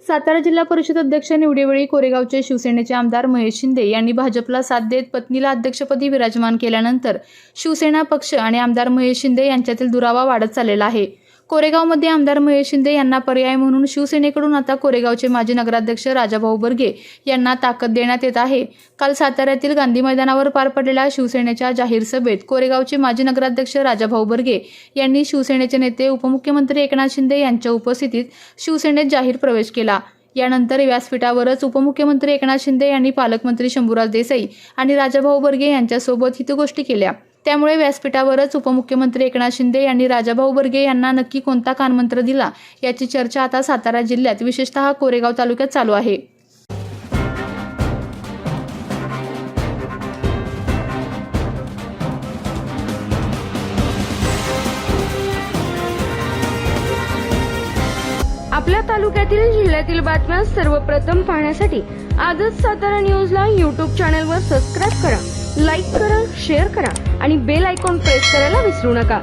सातारा जिल्हा परिषद अध्यक्ष निवडीवेळी कोरेगावचे शिवसेनेचे आमदार महेश शिंदे यांनी भाजपला साथ देत पत्नीला अध्यक्षपदी विराजमान केल्यानंतर शिवसेना पक्ष आणि आमदार महेश शिंदे यांच्यातील दुरावा वाढत चाललेला आहे। कोरेगावमध्ये आमदार महेश शिंदे यांना पर्याय म्हणून शिवसेनेकडून आता कोरेगावचे माजी नगराध्यक्ष राजाभाऊ बर्गे यांना ताकद देण्यात येत आहे। काल साताऱ्यातील गांधी मैदानावर पार पडलेल्या शिवसेनेच्या जाहीर सभेत कोरेगावचे माजी नगराध्यक्ष राजाभाऊ बर्गे यांनी शिवसेनेचे नेते उपमुख्यमंत्री एकनाथ शिंदे यांच्या उपस्थितीत शिवसेनेत जाहीर प्रवेश केला। यानंतर व्यासपीठावरच उपमुख्यमंत्री एकनाथ शिंदे यांनी पालकमंत्री शंभूराज देसाई आणि राजाभाऊ बर्गे यांच्यासोबत हितगोष्टी केल्या। त्यामुळे व्यासपीठावरच उपमुख्यमंत्री एकनाथ शिंदे यांनी राजाभाऊ बर्गे यांना नक्की कोणता कानमंत्र दिला याची चर्चा आता सातारा जिल्ह्यात विशेषतः कोरेगाव तालुक्यात चालू आहे। आपल्या तालुक्यातील जिल्ह्यातील बातम्या सर्वप्रथम पाहण्यासाठी आजच सातारा न्यूजला YouTube चॅनलवर सबस्क्राइब करा, लाईक करा, शेअर करा आणि बेल आयकॉन प्रेस करायला विसरू नका।